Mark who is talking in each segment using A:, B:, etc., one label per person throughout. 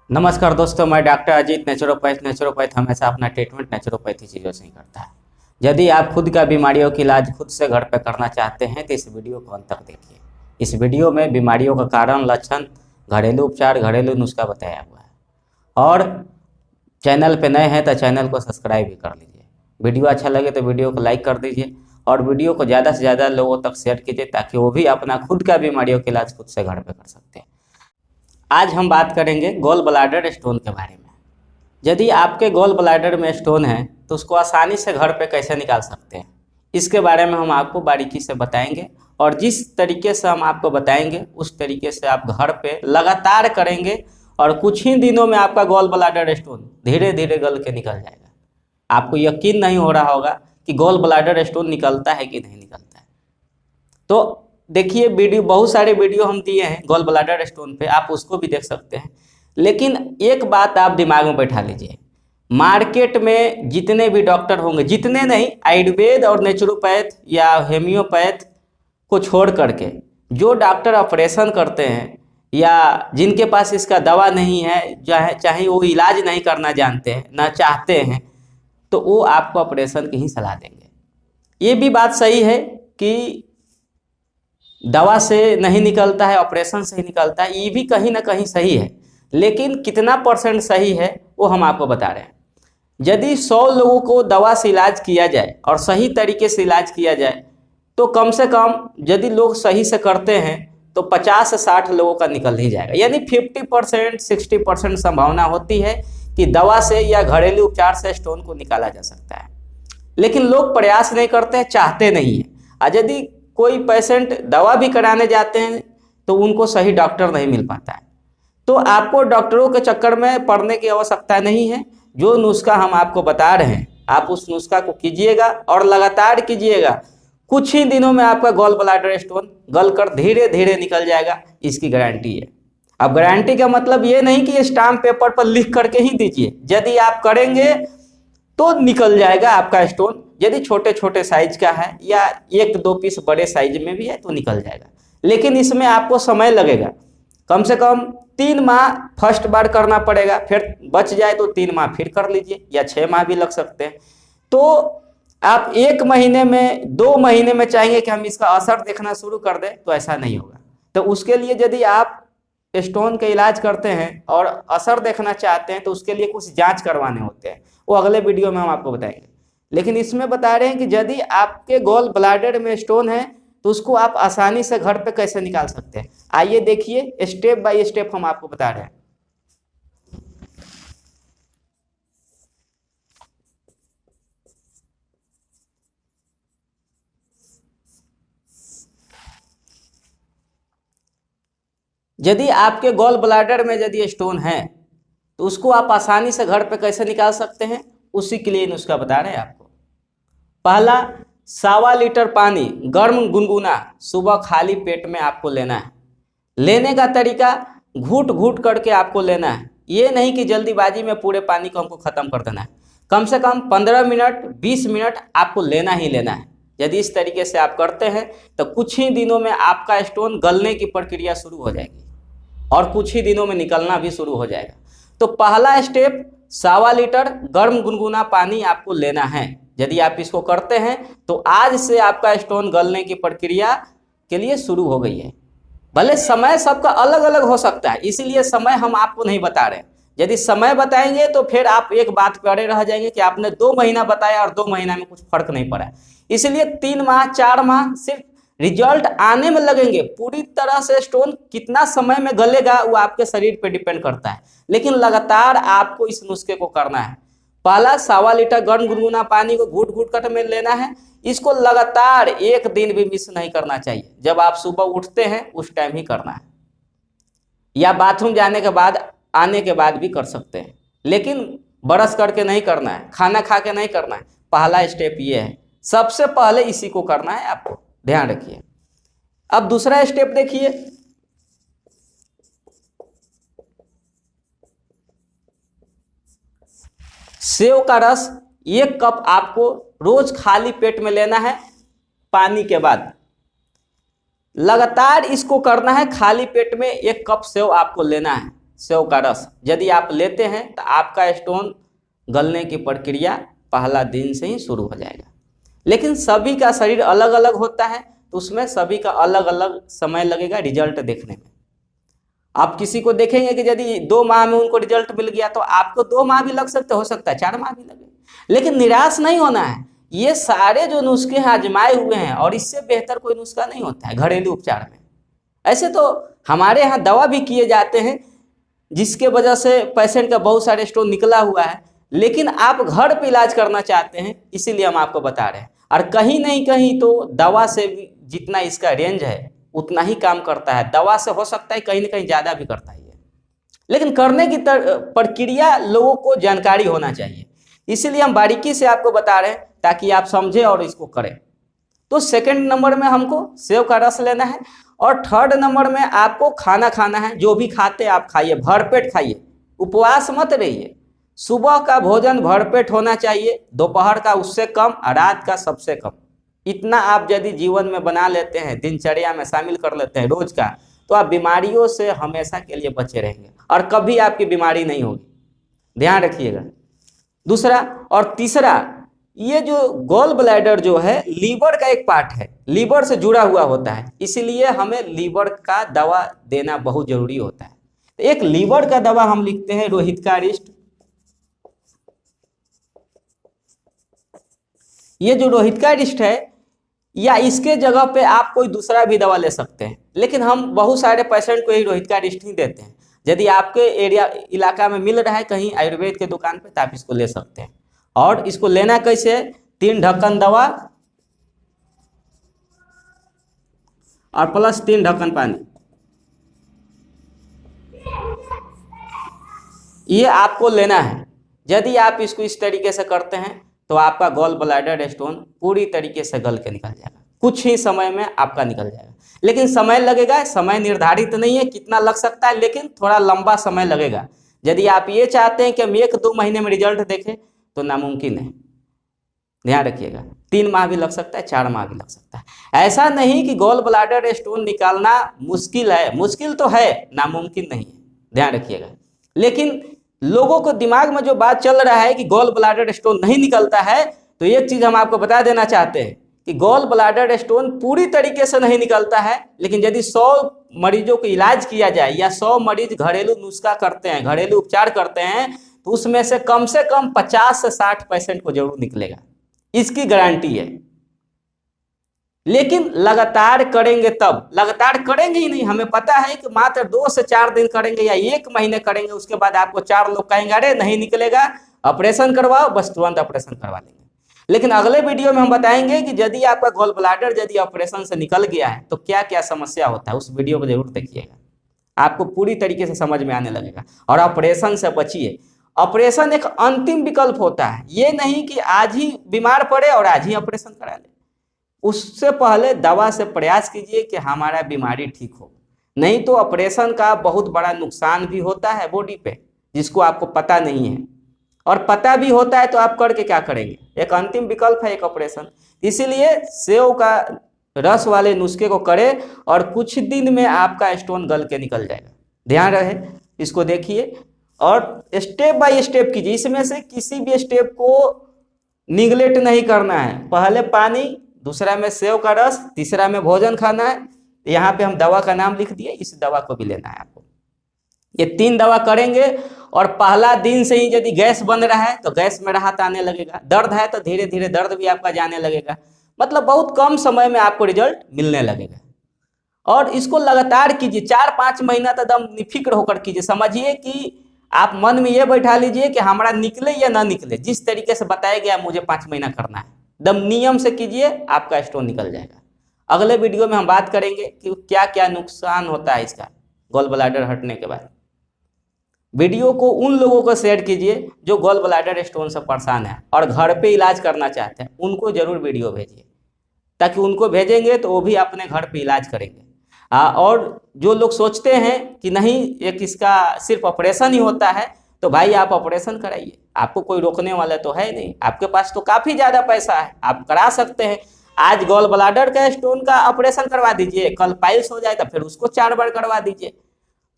A: नमस्कार दोस्तों, मैं डॉक्टर अजीत नेचुरोपैथ हमेशा अपना ट्रीटमेंट नेचुरोपैथी चीज़ों से ही करता है। यदि आप खुद का बीमारियों का इलाज खुद से घर पे करना चाहते हैं तो इस वीडियो को अंत तक देखिए। इस वीडियो में बीमारियों का कारण, लक्षण, घरेलू उपचार, घरेलू नुस्खा बताया हुआ है। और चैनल पे नए हैं तो चैनल को सब्सक्राइब भी कर लीजिए। वीडियो अच्छा लगे तो वीडियो को लाइक कर दीजिए और वीडियो को ज़्यादा से ज़्यादा लोगों तक शेयर कीजिए ताकि वो भी अपना खुद का बीमारियों का इलाज खुद से घर पे कर सकते हैं। आज हम बात करेंगे गॉल ब्लैडर स्टोन के बारे में। यदि आपके गॉल ब्लैडर में स्टोन है तो उसको आसानी से घर पे कैसे निकाल सकते हैं, इसके बारे में हम आपको बारीकी से बताएंगे। और जिस तरीके से हम आपको बताएंगे उस तरीके से आप घर पे लगातार करेंगे और कुछ ही दिनों में आपका गॉल ब्लैडर स्टोन धीरे धीरे गल के निकल जाएगा। आपको यकीन नहीं हो रहा होगा कि गॉल ब्लैडर स्टोन निकलता है कि नहीं निकलता है। तो देखिए, वीडियो बहुत सारे वीडियो हम दिए हैं गॉल ब्लैडर स्टोन पे, आप उसको भी देख सकते हैं। लेकिन एक बात आप दिमाग में बैठा लीजिए, मार्केट में जितने भी डॉक्टर होंगे, जितने नहीं, आयुर्वेद और नेचुरोपैथ या होम्योपैथ को छोड़ करके जो डॉक्टर ऑपरेशन करते हैं या जिनके पास इसका दवा नहीं है, चाहे वो इलाज नहीं करना जानते हैं, ना चाहते हैं, तो वो आपको ऑपरेशन की ही सलाह देंगे। ये भी बात सही है कि दवा से नहीं निकलता है, ऑपरेशन से ही निकलता है, ये भी कहीं ना कहीं सही है। लेकिन कितना % सही है वो हम आपको बता रहे हैं। यदि 100 लोगों को दवा से इलाज किया जाए और सही तरीके से इलाज किया जाए तो कम से कम यदि लोग सही से करते हैं तो 50 से 60 लोगों का निकल ही जाएगा। यानी 50% 60% संभावना होती है कि दवा से या घरेलू उपचार से स्टोन को निकाला जा सकता है। लेकिन लोग प्रयास नहीं करते हैं, चाहते नहीं हैं। और यदि कोई पेशेंट दवा भी कराने जाते हैं तो उनको सही डॉक्टर नहीं मिल पाता है। तो आपको डॉक्टरों के चक्कर में पड़ने की आवश्यकता नहीं है। जो नुस्खा हम आपको बता रहे हैं आप उस नुस्खा को कीजिएगा और लगातार कीजिएगा। कुछ ही दिनों में आपका गॉल ब्लैडर स्टोन गलकर धीरे धीरे निकल जाएगा, इसकी गारंटी है। अब गारंटी का मतलब ये नहीं कि स्टाम्प पेपर पर लिख करके ही दीजिए। यदि आप करेंगे तो निकल जाएगा आपका स्टोन। यदि छोटे छोटे साइज का है या 1-2 पीस बड़े साइज में भी है तो निकल जाएगा। लेकिन इसमें आपको समय लगेगा, कम से कम 3 माह फर्स्ट बार करना पड़ेगा। फिर बच जाए तो 3 माह फिर कर लीजिए या 6 माह भी लग सकते हैं। तो आप 1 महीने में, 2 महीने में चाहेंगे कि हम इसका असर देखना शुरू कर दें तो ऐसा नहीं होगा। तो उसके लिए यदि आप स्टोन का इलाज करते हैं और असर देखना चाहते हैं तो उसके लिए कुछ जांच करवाने होते हैं, वो अगले वीडियो में हम आपको बताएंगे। लेकिन इसमें बता रहे हैं कि यदि आपके गॉल ब्लैडर में स्टोन है तो उसको आप आसानी से घर पे कैसे निकाल सकते हैं। आइए देखिए, स्टेप बाय स्टेप हम आपको बता रहे हैं। यदि आपके गॉल ब्लैडर में यदि स्टोन है तो उसको आप आसानी से घर पे कैसे निकाल सकते हैं, उसी के लिए नुस्खा बता रहे हैं आपको। पहला, 1.25 लीटर पानी गर्म गुनगुना सुबह खाली पेट में आपको लेना है। लेने का तरीका घूट घूट करके आपको लेना है। ये नहीं कि जल्दीबाजी में पूरे पानी को हमको ख़त्म कर देना है। कम से कम 15 मिनट 20 मिनट आपको लेना ही लेना है। यदि इस तरीके से आप करते हैं तो कुछ ही दिनों में आपका स्टोन गलने की प्रक्रिया शुरू हो जाएगी और कुछ ही दिनों में निकलना भी शुरू हो जाएगा। तो पहला स्टेप, 1.25 लीटर गर्म गुनगुना पानी आपको लेना है। यदि आप इसको करते हैं तो आज से आपका स्टोन गलने की प्रक्रिया के लिए शुरू हो गई है। भले समय सबका अलग अलग हो सकता है, इसीलिए समय हम आपको नहीं बता रहे हैं। यदि समय बताएंगे तो फिर आप एक बात पे अड़े रह जाएंगे कि आपने 2 महीना बताया और 2 महीना में कुछ फर्क नहीं पड़ा। इसलिए 3 माह 4 माह सिर्फ रिजल्ट आने में लगेंगे। पूरी तरह से स्टोन कितना समय में गलेगा वो आपके शरीर पे डिपेंड करता है, लेकिन लगातार आपको इस नुस्खे को करना है। पहला, 1.25 लीटर गर्म गुनगुना पानी को घूट घूट कर में लेना है। इसको लगातार 1 दिन भी मिस नहीं करना चाहिए। जब आप सुबह उठते हैं उस टाइम ही करना है, या बाथरूम जाने के बाद, आने के बाद भी कर सकते हैं, लेकिन ब्रश करके नहीं करना है, खाना खा के नहीं करना है। पहला स्टेप ये है, सबसे पहले इसी को करना है, आपको ध्यान रखिए। अब दूसरा स्टेप देखिए, सेव का रस 1 कप आपको रोज खाली पेट में लेना है। पानी के बाद लगातार इसको करना है। खाली पेट में 1 कप सेव आपको लेना है। सेव का रस यदि आप लेते हैं तो आपका स्टोन गलने की प्रक्रिया पहला दिन से ही शुरू हो जाएगा। लेकिन सभी का शरीर अलग अलग होता है, तो उसमें सभी का अलग अलग समय लगेगा रिजल्ट देखने में। आप किसी को देखेंगे कि यदि 2 माह में उनको रिजल्ट मिल गया, तो आपको 2 माह भी लग सकते, हो सकता है 4 माह भी लगे। लेकिन निराश नहीं होना है। ये सारे जो नुस्खे हैं आजमाए हुए हैं और इससे बेहतर कोई नुस्खा नहीं होता है घरेलू उपचार में। ऐसे तो हमारे यहाँ दवा भी किए जाते हैं जिसके वजह से पेशेंट का बहुत सारे स्टोन निकला हुआ है, लेकिन आप घर पे इलाज करना चाहते हैं, इसीलिए हम आपको बता रहे हैं। और कहीं नहीं कहीं तो दवा से भी जितना इसका रेंज है उतना ही काम करता है, दवा से हो सकता है कहीं ना कहीं ज़्यादा भी करता है, लेकिन करने की प्रक्रिया लोगों को जानकारी होना चाहिए। इसीलिए हम बारीकी से आपको बता रहे हैं ताकि आप समझें और इसको करें। तो सेकंड नंबर में हमको सेव का रस लेना है और थर्ड नंबर में आपको खाना खाना है। जो भी खाते आप खाइए, भरपेट खाइए, उपवास मत रहिए। सुबह का भोजन भरपेट होना चाहिए, दोपहर का उससे कम, रात का सबसे कम। इतना आप यदि जीवन में बना लेते हैं, दिनचर्या में शामिल कर लेते हैं रोज का, तो आप बीमारियों से हमेशा के लिए बचे रहेंगे और कभी आपकी बीमारी नहीं होगी, ध्यान रखिएगा। दूसरा और तीसरा, ये जो गॉल ब्लैडर जो है लीवर का एक पार्ट है, लीवर से जुड़ा हुआ होता है, इसलिए हमें लीवर का दवा देना बहुत जरूरी होता है। तो एक लीवर का दवा हम लिखते हैं रोहित का अरिष्ट। ये जो रोहित का अरिष्ट है, या इसके जगह पे आप कोई दूसरा भी दवा ले सकते हैं, लेकिन हम बहुत सारे पेशेंट को यही रोहित का अरिष्ट ही देते हैं। यदि आपके एरिया इलाका में मिल रहा है कहीं आयुर्वेद के दुकान पे, तो आप इसको ले सकते हैं। और इसको लेना कैसे है, 3 ढक्कन दवा और प्लस 3 ढक्कन पानी, ये आपको लेना है। यदि आप इसको इस तरीके से करते हैं तो आपका गॉल ब्लैडर स्टोन पूरी तरीके से गल के निकल जाएगा, कुछ ही समय में आपका निकल जाएगा। लेकिन समय लगेगा, समय निर्धारित नहीं है कितना लग सकता है, लेकिन थोड़ा लंबा समय लगेगा। यदि आप ये चाहते हैं कि हम 1-2 महीने में रिजल्ट देखें तो नामुमकिन है, ध्यान रखिएगा। 3 माह भी लग सकता है, 4 माह भी लग सकता है। ऐसा नहीं कि गॉल ब्लैडर स्टोन निकालना मुश्किल है, मुश्किल तो है, नामुमकिन नहीं है, ध्यान रखिएगा। लेकिन लोगों को दिमाग में जो बात चल रहा है कि गॉल ब्लैडर स्टोन नहीं निकलता है, तो एक चीज हम आपको बता देना चाहते हैं कि गॉल ब्लैडर स्टोन पूरी तरीके से नहीं निकलता है। लेकिन यदि 100 मरीजों को इलाज किया जाए या 100 मरीज घरेलू नुस्खा करते हैं, घरेलू उपचार करते हैं, तो उसमें से कम 50 से 60 पेशेंट को जरूर निकलेगा, इसकी गारंटी है। लेकिन लगातार करेंगे, तब लगातार करेंगे ही नहीं, हमें पता है कि मात्र 2 से 4 दिन करेंगे या 1 महीने करेंगे, उसके बाद आपको 4 लोग कहेंगे अरे नहीं निकलेगा, ऑपरेशन करवाओ, बस तुरंत ऑपरेशन करवा लेंगे। लेकिन अगले वीडियो में हम बताएंगे कि यदि आपका गॉल ब्लैडर यदि ऑपरेशन से निकल गया है तो क्या क्या समस्या होता है, उस वीडियो को जरूर देखिएगा, आपको पूरी तरीके से समझ में आने लगेगा। और ऑपरेशन से बचिए, ऑपरेशन एक अंतिम विकल्प होता है, ये नहीं कि आज ही बीमार पड़े और आज ही ऑपरेशन करा ले। उससे पहले दवा से प्रयास कीजिए कि हमारा बीमारी ठीक हो, नहीं तो ऑपरेशन का बहुत बड़ा नुकसान भी होता है बॉडी पे, जिसको आपको पता नहीं है, और पता भी होता है तो आप करके क्या करेंगे। एक अंतिम विकल्प है एक ऑपरेशन, इसीलिए सेव का रस वाले नुस्खे को करें और कुछ दिन में आपका स्टोन गल के निकल जाएगा। ध्यान रहे, इसको देखिए और स्टेप बाय स्टेप कीजिए, इसमें से किसी भी स्टेप को निगलेक्ट नहीं करना है। पहले पानी, दूसरा में सेव का रस, तीसरा में भोजन खाना है। यहाँ पे हम दवा का नाम लिख दिए, इस दवा को भी लेना है आपको। ये 3 दवा करेंगे और पहला दिन से ही यदि गैस बन रहा है तो गैस में राहत आने लगेगा, दर्द है तो धीरे धीरे दर्द भी आपका जाने लगेगा, मतलब बहुत कम समय में आपको रिजल्ट मिलने लगेगा। और इसको लगातार कीजिए, 4-5 महीना तक एकदम निफिक्र होकर कीजिए। समझिए कि आप मन में ये बैठा लीजिए कि हमारा निकले या ना निकले, जिस तरीके से बताया गया मुझे 5 महीना करना है, एकदम नियम से कीजिए, आपका स्टोन निकल जाएगा। अगले वीडियो में हम बात करेंगे कि क्या क्या नुकसान होता है इसका गॉल ब्लैडर हटने के बाद। वीडियो को उन लोगों को शेयर कीजिए जो गॉल ब्लैडर स्टोन से परेशान है और घर पे इलाज करना चाहते हैं, उनको जरूर वीडियो भेजिए, ताकि उनको भेजेंगे तो वो भी अपने घर पे इलाज करेंगे। और जो लोग सोचते हैं कि नहीं एक इसका सिर्फ ऑपरेशन ही होता है, तो भाई आप ऑपरेशन कराइए, आपको कोई रोकने वाला तो है नहीं, आपके पास तो काफ़ी ज़्यादा पैसा है, आप करा सकते हैं। आज गॉल ब्लैडर का स्टोन का ऑपरेशन करवा दीजिए, कल पाइल्स हो जाए तो फिर उसको 4 बार करवा दीजिए।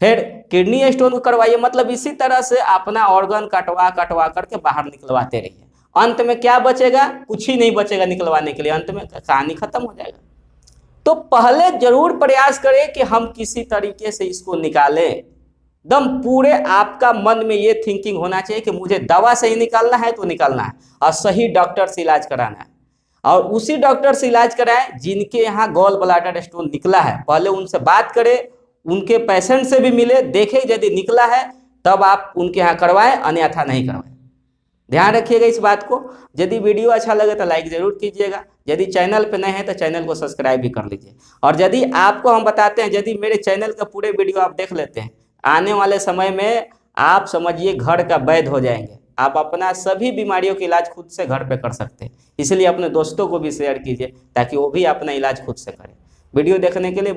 A: फिर किडनी स्टोन को करवाइए, मतलब इसी तरह से अपना ऑर्गन कटवा कटवा करके बाहर निकलवाते रहिए। अंत में क्या बचेगा? कुछ ही नहीं बचेगा निकलवाने के लिए, अंत में कहानी खत्म हो जाएगा। तो पहले जरूर प्रयास करें कि हम किसी तरीके से इसको निकालें। एकदम पूरे आपका मन में ये थिंकिंग होना चाहिए कि मुझे दवा से ही निकालना है तो निकालना है, और सही डॉक्टर से इलाज कराना है, और उसी डॉक्टर से इलाज कराएं जिनके यहाँ गॉल ब्लैडर स्टोन निकला है। पहले उनसे बात करें, उनके पेशेंट से भी मिले, देखें यदि निकला है तब आप उनके यहाँ करवाएं, अन्यथा नहीं करवाएं। ध्यान रखिएगा इस बात को। यदि वीडियो अच्छा लगे तो लाइक जरूर कीजिएगा, यदि चैनल पे नए हैं तो चैनल को सब्सक्राइब भी कर लीजिए। और यदि आपको हम बताते हैं, यदि मेरे चैनल का पूरे वीडियो आप देख लेते हैं, आने वाले समय में आप समझिए घर का वैद्य हो जाएंगे। आप अपना सभी बीमारियों का इलाज खुद से घर पे कर सकते हैं। इसलिए अपने दोस्तों को भी शेयर कीजिए ताकि वो भी अपना इलाज खुद से करें। वीडियो देखने के लिए